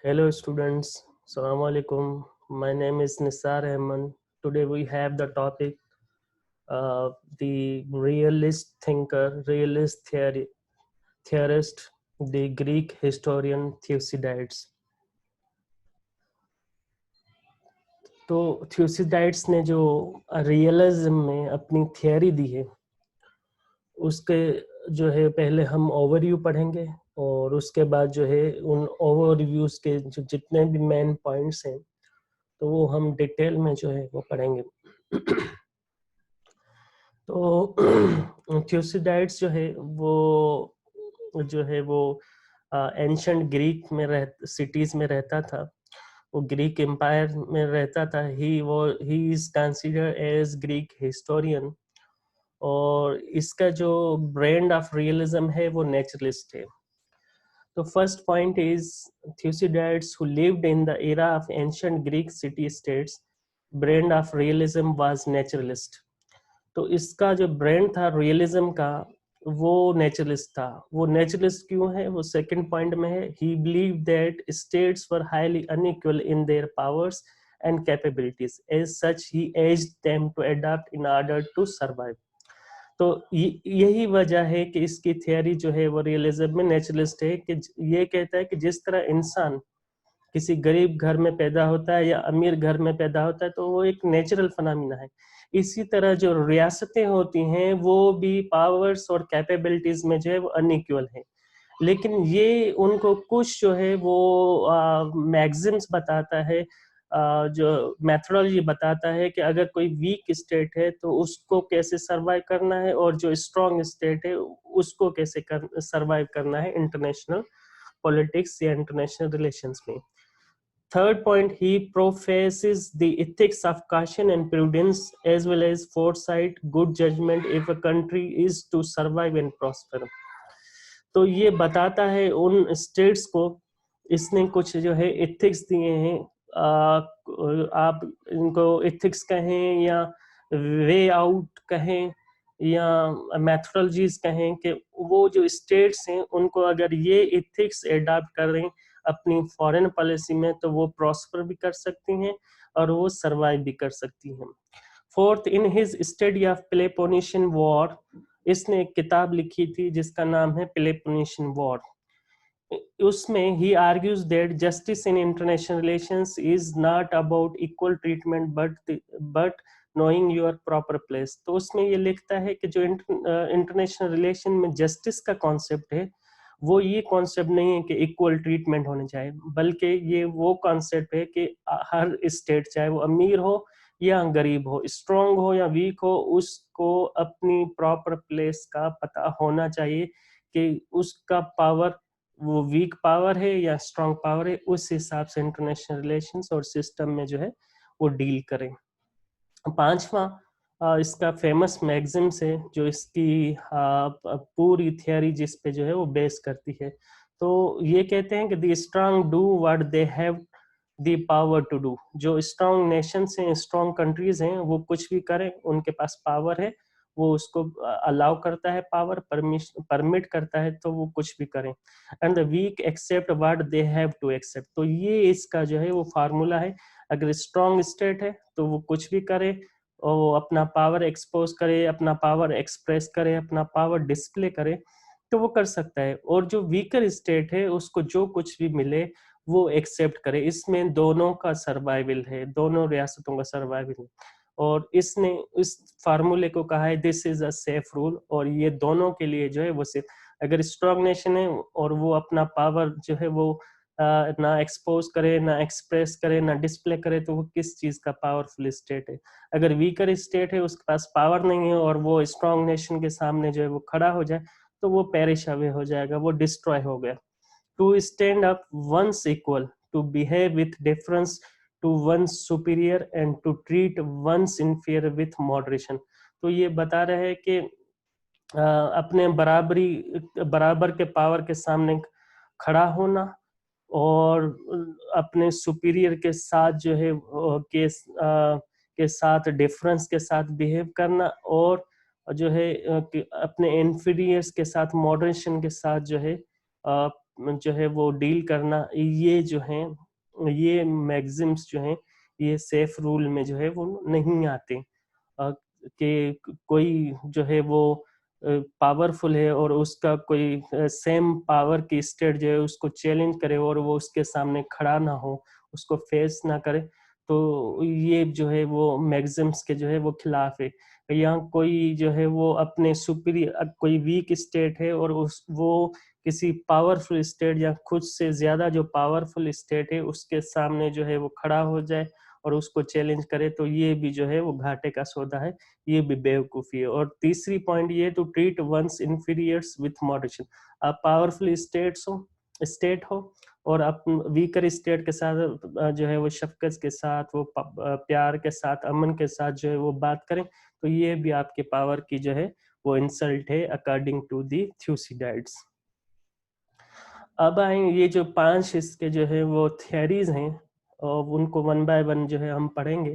Hello students, Assalamu alaikum. My name is Nisar Ahmed. Today we have the topic the realist thinker, realist theorist, the Greek historian Thucydides. तो थ्यूसिडाइड्स ने जो realism में अपनी theory दी है उसके जो है पहले हम ओवरव्यू पढ़ेंगे और उसके बाद जो है उन ओवरव्यूज के जो जितने भी मेन पॉइंट्स हैं तो वो हम डिटेल में जो है वो पढ़ेंगे। तो थ्यूसिडाइड्स जो है वो एंशंट ग्रीक में सिटीज में रहता था। वो ग्रीक एम्पायर में रहता था। He is considered as Greek historian और इसका जो ब्रांड ऑफ रियलिज्म है वो नेचुरलिस्ट है। तो first point is Thucydides who lived in the era of ancient Greek city states brand of realism was naturalist. तो इसका जो ब्रांड था रियलिज्म का वो नेचुरलिस्ट था। वो नेचुरलिस्ट क्यों है वो सेकंड पॉइंट में है। He believe that states were highly unequal in their powers and capabilities, as such he urged them to adopt in order to survive. तो यही वजह है कि इसकी थियोरी जो है वो रियलिज्म में नेचुरलिस्ट है कि ये कहता है कि जिस तरह इंसान किसी गरीब घर में पैदा होता है या अमीर घर में पैदा होता है तो वो एक नेचुरल फिनोमेना है। इसी तरह जो रियासतें होती हैं वो भी पावर्स और कैपेबिलिटीज में जो है वो अनइक्वल है। लेकिन ये उनको कुछ जो है वो मैक्सिम्स बताता है, जो मेथोडोलॉजी बताता है कि अगर कोई वीक स्टेट है तो उसको कैसे सरवाइव करना है और जो स्ट्रॉन्ग स्टेट है उसको कैसे सरवाइव करना है इंटरनेशनल पॉलिटिक्स या इंटरनेशनल रिलेशंस में। Third point, he professes the ethics of caution and prudence as well as foresight, good judgment if a country is to survive and prosper. तो ये बताता है उन स्टेट्स को, इसने कुछ जो है एथिक्स दिए हैं। आप इनको एथिक्स कहें या वे आउट कहें या मैथोडोलॉजीज कहें कि वो जो स्टेट्स हैं उनको अगर ये एथिक्स एडॉप्ट करें अपनी फॉरेन पॉलिसी में तो वो प्रॉस्पर भी कर सकती हैं और वो सरवाइव भी कर सकती हैं। Fourth, in his study of Peloponnesian war, इसने एक किताब लिखी थी जिसका नाम है पेलोपोनेशियन वॉर। उसमें he argues that justice in international relations is not about equal treatment but knowing your proper place. तो उसमें ये लिखता है कि जो इंटरनेशनल रिलेशन में जस्टिस का कॉन्सेप्ट है वो ये कॉन्सेप्ट नहीं है कि इक्वल ट्रीटमेंट होने चाहिए, बल्कि ये वो कॉन्सेप्ट है कि हर स्टेट चाहे वो अमीर हो या गरीब हो, स्ट्रांग हो या वीक हो, उसको अपनी प्रॉपर प्लेस का पता होना चाहिए कि उसका पावर वो वीक पावर है या स्ट्रांग पावर है, उस हिसाब से इंटरनेशनल रिलेशंस और सिस्टम में जो है वो डील करें। पांचवा, इसका फेमस मैगजिम्स है जो इसकी पूरी थियोरी जिस पे जो है वो बेस करती है। तो ये कहते हैं कि the strong do what they have the power to do. जो स्ट्रांग नेशंस हैं, स्ट्रांग कंट्रीज हैं, वो कुछ भी करें, उनके पास पावर है, वो उसको अलाउ करता है, पावर परमिट करता है तो वो कुछ भी करें। And the weak accept what they have to accept. तो ये इसका जो है वो फार्मूला है। अगर स्ट्रांग स्टेट है तो वो कुछ भी करे और वो अपना पावर एक्सपोज करे, अपना पावर एक्सप्रेस करे, अपना पावर डिस्प्ले करे तो वो कर सकता है। और जो वीकर स्टेट है उसको जो कुछ भी मिले वो एक्सेप्ट करे। इसमें दोनों का सर्वाइवल है, दोनों रियासतों का सर्वाइवल है। और इसने इस फार्मूले को कहा है this is a safe rule, और ये दोनों के लिए जो है वो सेफ। अगर स्ट्रांग नेशन है और वो अपना पावर जो है वो ना एक्सपोज करे, ना एक्सप्रेस करे, ना डिस्प्ले करे तो वो किस चीज का पावरफुल स्टेट है। अगर वीकर स्टेट है, उसके पास पावर नहीं है और वो स्ट्रांग नेशन के सामने जो है वो खड़ा हो जाए तो वो पेरिश अवे हो जाएगा, वो डिस्ट्रॉय हो गया। To stand up one's equal, to behave with deference to one's superior and to treat one's inferior with moderation. तो ये बता रहे हैं कि अपने बराबर के पावर के सामने खड़ा होना और अपने सुपीरियर के साथ जो है के साथ डिफरेंस के साथ बिहेव करना, और जो है कि अपने इन्फीरियर्स के साथ मॉडरेशन के साथ जो है जो है वो डील करना, ये जो है ये मैक्सिम्स जो हैं ये सेफ रूल में जो है वो नहीं आते। कि कोई जो है वो पावरफुल है और उसका कोई सेम पावर की स्टेट जो है उसको चैलेंज करे और वो उसके सामने खड़ा ना हो, उसको फेस ना करे, तो ये जो है वो मैक्सिम्स के जो है वो खिलाफ है। यहाँ कोई जो है वो अपने सुपीरियर, कोई वीक स्टेट है और उस वो किसी पावरफुल स्टेट या खुद से ज्यादा जो पावरफुल स्टेट है उसके सामने जो है वो खड़ा हो जाए और उसको चैलेंज करे, तो ये भी जो है वो घाटे का सौदा है, ये भी बेवकूफ़ी है। और तीसरी पॉइंट ये, to treat one's inferiors with moderation. आप पावरफुल स्टेट हो और आप वीकर स्टेट के साथ जो है वो शफकत के साथ, वो प्यार के साथ, अमन के साथ जो है वो बात करें, तो ये भी आपके पावर की जो है वो इंसल्ट है अकॉर्डिंग टू दी थ्यूसिडाइड्स। अब आए ये जो 5 इसके जो है वो थियरीज हैं और उनको वन बाय वन जो है हम पढ़ेंगे।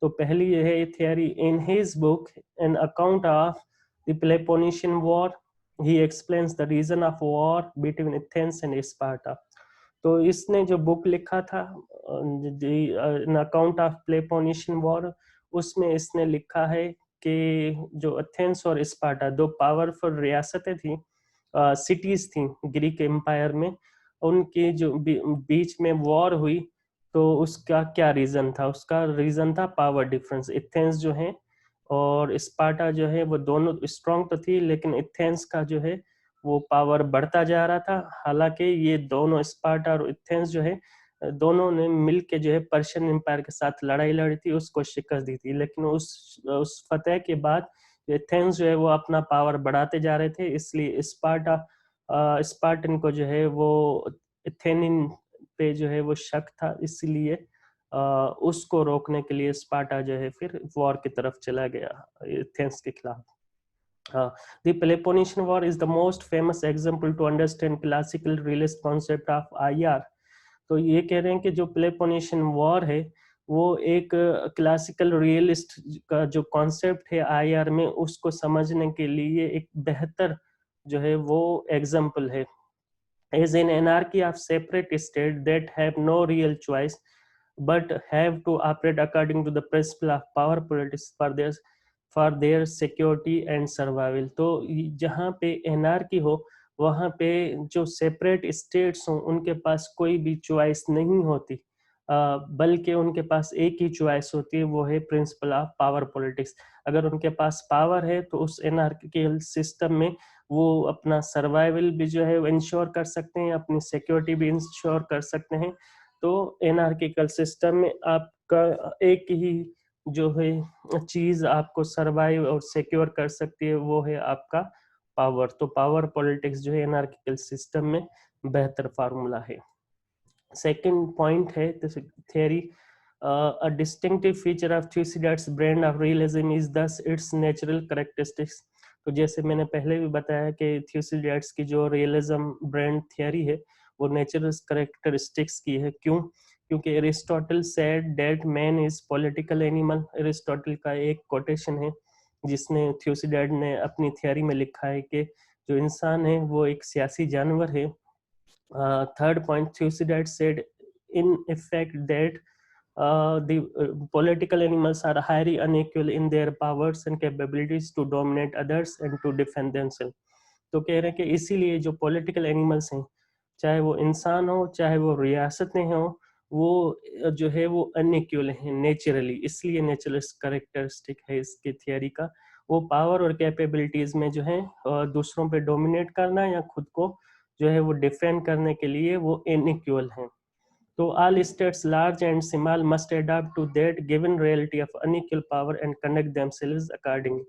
तो पहली ये है theory, in his book an account of the Peloponnesian war he explains the reason of war between Athens and Sparta. तो इसने जो बुक लिखा था an account of Peloponnesian war, उसमें इसने लिखा है कि जो एथेंस और स्पार्टा दो पावरफुल रियासतें थी, सिटीज थी ग्रीक एम्पायर में, उनके जो बीच में वॉर हुई, तो उसका क्या रीजन था? उसका रीजन था पावर डिफरेंस। एथेंस जो है और स्पार्टा जो है वो दोनों स्ट्रांग तो थी, लेकिन एथेंस का जो है वो पावर बढ़ता जा रहा था। हालांकि ये दोनों स्पार्टा और एथेंस जो है दोनों ने मिल के जो है पर्शियन एम्पायर के साथ लड़ाई लड़ी थी, उसको शिकस्त दी थी। लेकिन उस फतेह के बाद एथेंस जो है वो अपना पावर बढ़ाते जा रहे थे, इसलिए स्पार्टन को जो है वो एथेनिन पे जो है वो शक था, इसलिए उसको रोकने के लिए स्पार्टा जो है फिर वॉर की तरफ चला गया एथेंस के खिलाफ। The Peloponnesian War is the most famous example to understand classical realist concept of IR. तो ये कह रहे हैं कि जो पेलोपोनेशियन वॉर है वो एक क्लासिकल रियलिस्ट का जो कॉन्सेप्ट है आईआर में, उसको समझने के लिए एक बेहतर जो है वो एग्जाम्पल है। As in anarchy of separate states that have no real choice but have to operate according to the principle of power politics for their security and survival. तो जहाँ पे एनार्की हो वहाँ पे जो सेपरेट स्टेट्स हों उनके पास कोई भी चॉइस नहीं होती, बल्कि उनके पास एक ही चॉइस होती है, वो है प्रिंसिपल ऑफ पावर पॉलिटिक्स। अगर उनके पास पावर है तो उस एनार्किकल सिस्टम में वो अपना सर्वाइवल भी जो है इंश्योर कर सकते हैं, अपनी सिक्योरिटी भी इंश्योर कर सकते हैं। तो एनार्किकल सिस्टम में आपका एक ही जो है चीज आपको सर्वाइव और सिक्योर कर सकती है, वो है आपका पावर। तो पावर पॉलिटिक्स जो है एनार्किकल सिस्टम में बेहतर फार्मूला है। सेकंड पॉइंट है theory, a distinctive feature of Thucydides' brand of realism is thus its natural characteristics. तो जैसे मैंने पहले भी बताया कि थ्यूसिडाइड्स की जो रियलिज्म ब्रांड थियरी है वो नेचुरल कैरेक्टरिस्टिक्स की है। क्यों? क्योंकि Aristotle said that man is political animal. Aristotle का एक कोटेशन है जिसने थ्यूसिडाइड ने अपनी थियरी में लिखा है कि जो इंसान है वो एक सियासी जानवर है। Third point, Thucydides said in effect that the political animals are highly unequal in their powers and capabilities to dominate others and to defend themselves. तो कह रहे हैं कि इसीलिए जो पॉलिटिकल एनिमल्स हैं, चाहे वो इंसान हो चाहे वो रियासतें हो, वो जो है वो अनइक्वल हैं नेचुरली, इसलिए नेचुरल करेक्टरिस्टिक है इसकी थियरी का। वो पावर और कैपेबिलिटीज में जो है दूसरों पे डोमिनेट करना या खुद को जो है वो डिफेंड करने के लिए वो इनइक्वल हैं। तो all states large and small must adapt to that given reality of unequal power and conduct themselves accordingly.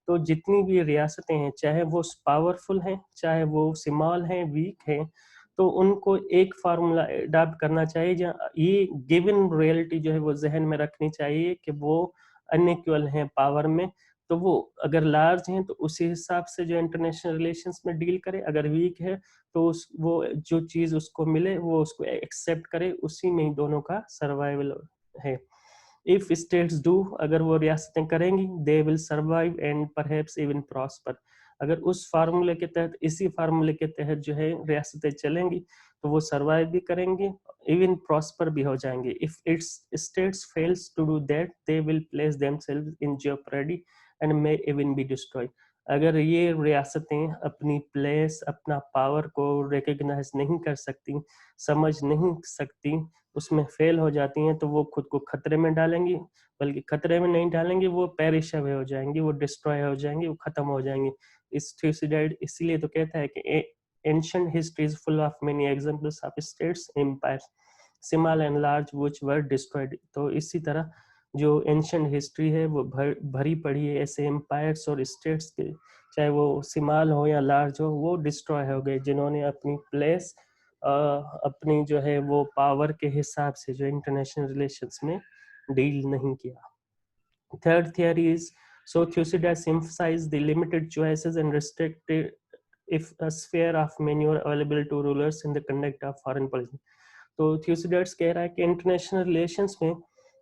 तो जितनी भी रियासतें हैं, चाहे वो पावरफुल हैं चाहे वो स्मॉल हैं, वीक हैं, तो उनको एक फार्मूला अडाप्ट करना चाहिए, जहाँ ये गिवन रियलिटी जो है वो जहन में रखनी चाहिए कि वो अनइक्वल हैं पावर में। तो वो अगर लार्ज हैं तो उसी हिसाब से जो इंटरनेशनल रिलेशंस में डील करे, अगर वीक है तो वो जो चीज उसको मिले वो उसको एक्सेप्ट करे, उसी में ही दोनों का सर्वाइवल है। इफ स्टेट्स डू, अगर वो रियासतें करेंगी, they will survive and perhaps even prosper. अगर उस फार्मूले के तहत, इसी फार्मूले के तहत जो है रियासतें चलेंगी तो वो सर्वाइव भी करेंगी, इवन प्रॉस्पर भी हो जाएंगे. If its states fails to do that, they will place themselves in jeopardy and may even be destroyed. अगर ये रियासतें अपनी प्लेस, अपना पावर को रिकग्नाइज नहीं कर सकती, समझ नहीं सकती, उसमें फेल हो जाती हैं, तो वो खुद को खतरे में डालेंगी. बल्कि खतरे में नहीं डालेंगी, वो पेरिश अवे हो जाएंगी, वो डिस्ट्रॉय हो जाएंगी, वो खत्म हो जाएंगी. इस थ्यूसिडाइड इसलिए तो कहता है कि ancient history is full of many examples of states, empires, small and large, which were destroyed. तो इसी तरह जो एंशंट हिस्ट्री है वो भरी पड़ी है ऐसे एम्पायर्स और स्टेट्स के, चाहे वो स्मॉल हो या लार्ज हो, वो डिस्ट्रॉय हो गए जिन्होंने अपनी प्लेस, अपनी जो है वो पावर के हिसाब से जो इंटरनेशनल रिलेशंस में डील नहीं किया. Third theory is, so Thucydides emphasized the limited choices and restricted if a sphere of manure available to rulers in the conduct of foreign policy. तो थ्यूसिडाइड्स कह रहा है कि इंटरनेशनल रिलेशंस में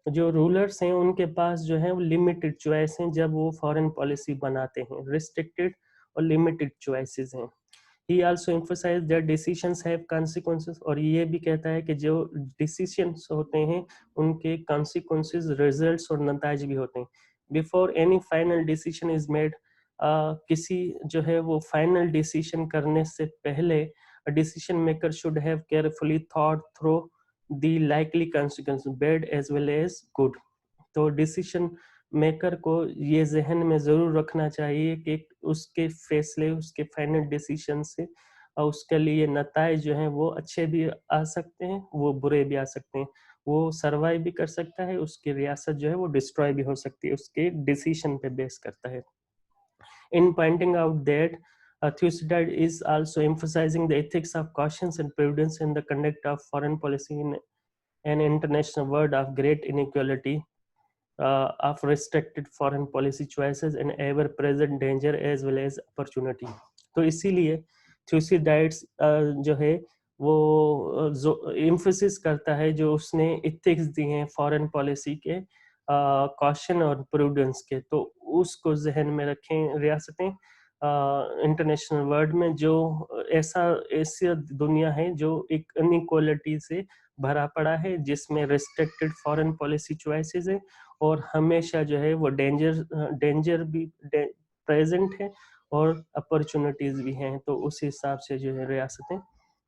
जो रूलर्स हैं उनके पास जो है वो लिमिटेड चॉइस हैं जब वो फॉरेन पॉलिसी बनाते हैं, रिस्ट्रिक्टेड और लिमिटेड चॉइसेस हैं. He also emphasized that decisions have consequences, और ये भी कहता है कि जो डिसीजंस होते हैं उनके consequences, रिजल्ट्स और नताज भी होते हैं. Before any final decision is made, किसी जो है वो फाइनल डिसीजन करने से पहले decision maker should have carefully thought through the likely consequences, bad as well as good. तो डिसीजन मेकर को ये जहन में जरूर रखना चाहिए कि उसके फैसले, उसके फाइनल डिसीजन से और उसके लिए नताए जो हैं वो अच्छे भी आ सकते हैं, वो बुरे भी आ सकते हैं. वो सर्वाइव भी कर सकता है, उसकी रियासत जो है वो डिस्ट्रॉय भी हो सकती है, उसके डिसीजन पे बेस करता है. In pointing out that Thucydide is also emphasizing the ethics of caution and prudence in the conduct of foreign policy in an international world of great inequality, of restricted foreign policy choices and ever present danger as well as opportunity. तो इसीलिए थ्यूसिडाइड्स जो है वो जो emphasis करता है, जो उसने इथिक्स दी हैं फॉरेन पॉलिसी के, कॉशन और प्रूडेंस के, तो उसको जहन में रखें रियासतें. इंटरनेशनल वर्ल्ड में जो ऐसी दुनिया है जो एक इनइक्वालिटी से भरा पड़ा है, जिसमें रिस्ट्रिक्टेड फॉरेन पॉलिसी चॉइसेस है और हमेशा जो है वो डेंजर भी प्रेजेंट है और अपॉर्चुनिटीज भी हैं. तो उस हिसाब से जो है रियासतें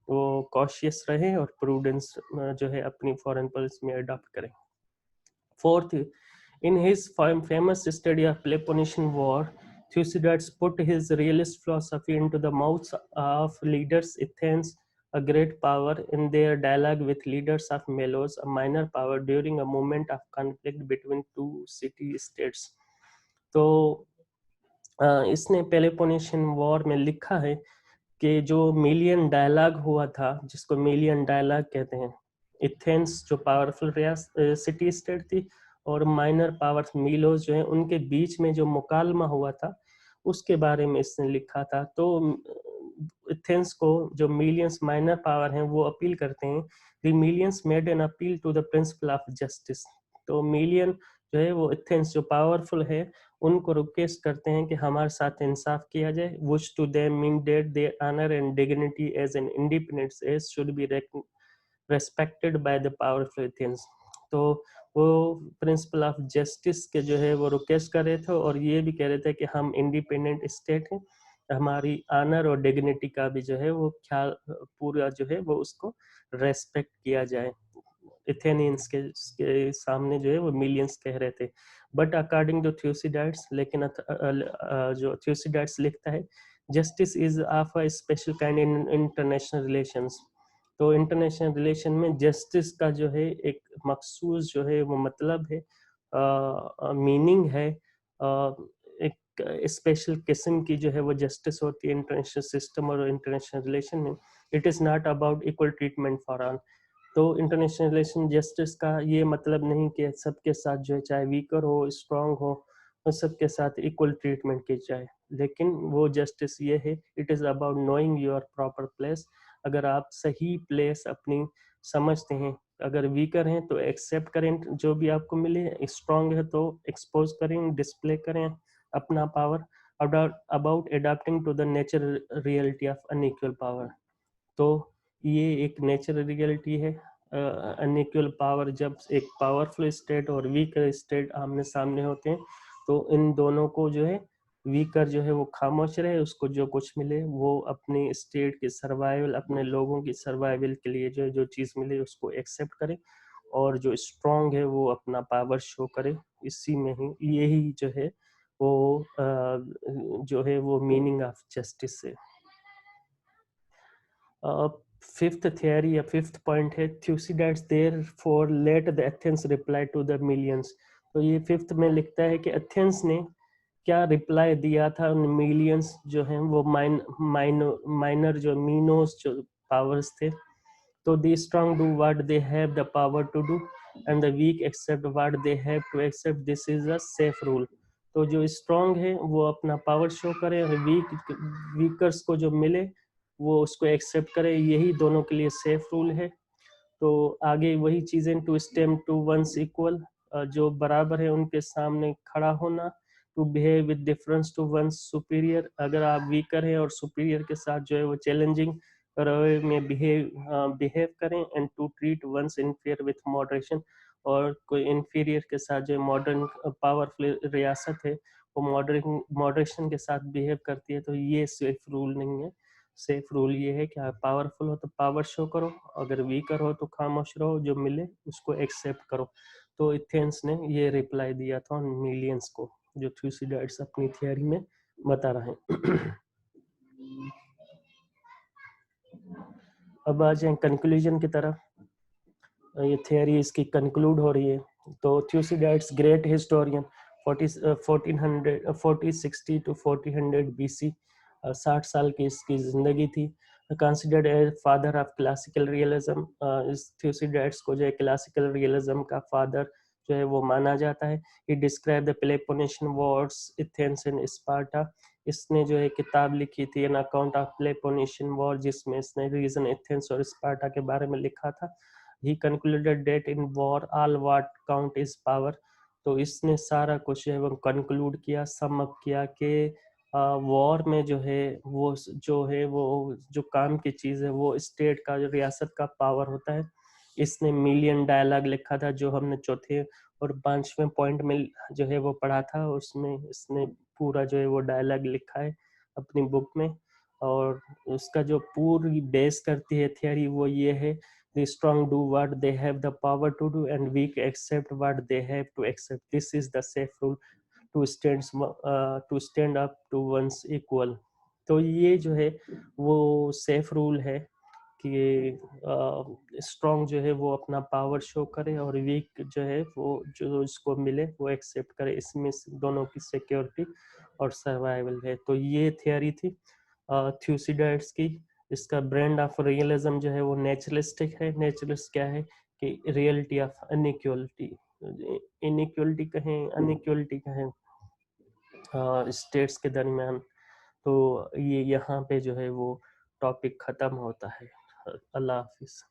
वो कॉशियस रहें और प्रूडेंस जो है अपनी फॉरेन पॉलिसी में अडॉप्ट करें. Fourth, in his famous study of Peloponnesian War, Thucydides put his realist philosophy into the mouths of leaders Athens, a great power, in their dialogue with leaders of Melos, a minor power, during a moment of conflict between two city-states. तो इसने Peloponnesian war में लिखा है कि जो million dialogue हुआ था, जिसको मिलियन डायलॉग कहते हैं, एथेंस जो पावरफुल सिटी स्टेट थी और माइनर पावर्स मीलोस जो है, उनके बीच में जो मुकालमा हुआ था उसके बारे में इसने लिखा था. तो एथेंस को जो मिलियंस माइनर पावर हैं वो अपील करते हैं. The Melians made an appeal to the principle of justice. तो मिलियन जो है वो एथेंस जो पावरफुल है उनको रिक्वेस्ट करते हैं कि हमारे साथ इंसाफ किया जाए. which to them mean that their honor and dignity as an independent state should be respected by the powerful Athens. तो वो प्रिंसिपल ऑफ जस्टिस के जो है वो रिक्वेस्ट कर रहे थे और ये भी कह रहे थे कि हम इंडिपेंडेंट स्टेट हैं, हमारी ऑनर और डिग्निटी का भी जो है वो ख्याल पूरा जो है वो उसको रेस्पेक्ट किया जाए. एथेनियंस के सामने जो है वो मिलियंस कह रहे थे. बट अकॉर्डिंग टू थ्यूसिडाइड्स, लेकिन जो थ्यूसिडाइड्स लिखता है, justice is of a special kind in international relations. तो इंटरनेशनल रिलेशन में जस्टिस का जो है एक मखसूस जो है वो मतलब है, मीनिंग है, एक स्पेशल किस्म की जो है वो जस्टिस होती है इंटरनेशनल सिस्टम और इंटरनेशनल रिलेशन में. It is not about equal treatment for all. तो इंटरनेशनल रिलेशन जस्टिस का ये मतलब नहीं कि सबके साथ जो है, चाहे वीकर हो स्ट्रांग हो, तो सबके साथ इक्वल ट्रीटमेंट की जाए, लेकिन वो जस्टिस ये है, it is about knowing your proper place. अगर आप सही प्लेस अपनी समझते हैं, अगर वीकर हैं तो एक्सेप्ट करें जो भी आपको मिले, स्ट्रांग है तो एक्सपोज करें, डिस्प्ले करें अपना power, about adapting to the natural reality of unequal power. तो ये एक नेचुरल रियलिटी है। अनइक्वल पावर, जब एक पावरफुल स्टेट और वीकर स्टेट आमने सामने होते हैं, तो इन दोनों को जो है, वीकर जो है वो खामोश रहे, उसको जो कुछ मिले वो अपनी स्टेट की सर्वाइवल, अपने लोगों की सर्वाइवल के लिए जो चीज़ मिले उसको एक्सेप्ट करे, और जो स्ट्रांग है वो अपना पावर शो करे। इसी में ही यही जो है वो जो है वो मीनिंग ऑफ जस्टिस है। फिफ्थ थियरी या फिफ्थ पॉइंट है, Thucydides there for let the Athens reply to the Melians. तो ये फिफ्थ में लिखता है कि एथेंस ने क्या रिप्लाई दिया था उन मिलियंस जो हैं वो माइनर जो मीनोस जो पावर्स थे। तो the strong do what they have the power to do and the weak accept what they have to accept, this is a safe rule. तो जो स्ट्रांग है वो अपना पावर शो करे, और वीकर्स को जो मिले वो उसको एक्सेप्ट करे, यही दोनों के लिए सेफ रूल है। तो आगे वही चीजें, to stand to one's equal, जो बराबर है उनके सामने खड़ा होना, to behave with deference to one's superior, अगर आप वीकर हैं और सुपीरियर के साथ जो है वो चैलेंजिंग रवैये में बिहेव करें, and to treat one's inferior with moderation, और कोई इन्फीरियर के साथ जो मॉडर्न पावरफुल रियासत है वो मॉडरेशन के साथ बिहेव करती है, तो ये सेफ रूल नहीं है। सेफ रूल ये है कि आप पावरफुल हो तो पावर शो करो, अगर वीकर हो तो खामोश रहो, जो मिले उसको एक्सेप्ट करो। तो एथेंस ने ये रिप्लाई दिया था मिलियंस को, जो थ्यूसिडाइड्स अपनी थियरी में बता रहे हैं। अब आ जाए कंक्लूजन की तरफ। ये थियरी इसकी कंक्लूड हो रही है। तो Thucydides great historian, 1460 to 1400 BC, 60 साल की इसकी जिंदगी थी। Considered as father of classical realism, इस थ्यूसिडाइड्स को जो है क्लासिकल रियलिज्म का फादर जो है वो माना जाता है। He describe the Peloponnesian wars, Athens and Sparta. इसने जो है किताब लिखी थी an account of Peloponnesian war, जिसमें इसने रीजन एथेंस और स्पार्टा के बारे में लिखा था। He concluded that in war all what count is power. तो इसने सारा कुछ है वो कंक्लूड किया, सम अप किया कि वॉर में जो है वो जो काम की चीज़ है वो स्टेट का, जो रियासत का पावर होता है। इसने मिलियन डायलॉग लिखा था, जो हमने चौथे और पांचवें पॉइंट में जो है वो पढ़ा था, उसमें इसने पूरा जो है वो डायलॉग लिखा है अपनी बुक में। और उसका जो पूरी बेस करती है थियरी वो ये है, the strong do what they have the power to do and weak accept what they have to accept, this is the safe rule to stand up to one's equal। तो ये जो है वो सेफ रूल है कि strong जो है वो अपना पावर शो करे, और वीक जो है वो जो इसको मिले वो एक्सेप्ट करे, इसमें दोनों की सिक्योरिटी और सर्वाइवल है। तो ये थियरी थी थ्यूसिडाइड्स की। इसका ब्रांड ऑफ रियलिज्म जो है वो नेचुरलिस्टिक है। नेचुरलिस्ट क्या है कि रियलिटी ऑफ अनइक्वलिटी, इनइक्वलिटी कहें, अनइक्वलिटी कहें स्टेट्स के दरमियान। तो ये यहाँ पे जो है वो टॉपिक ख़त्म होता है। अल्लाह हाफिज़।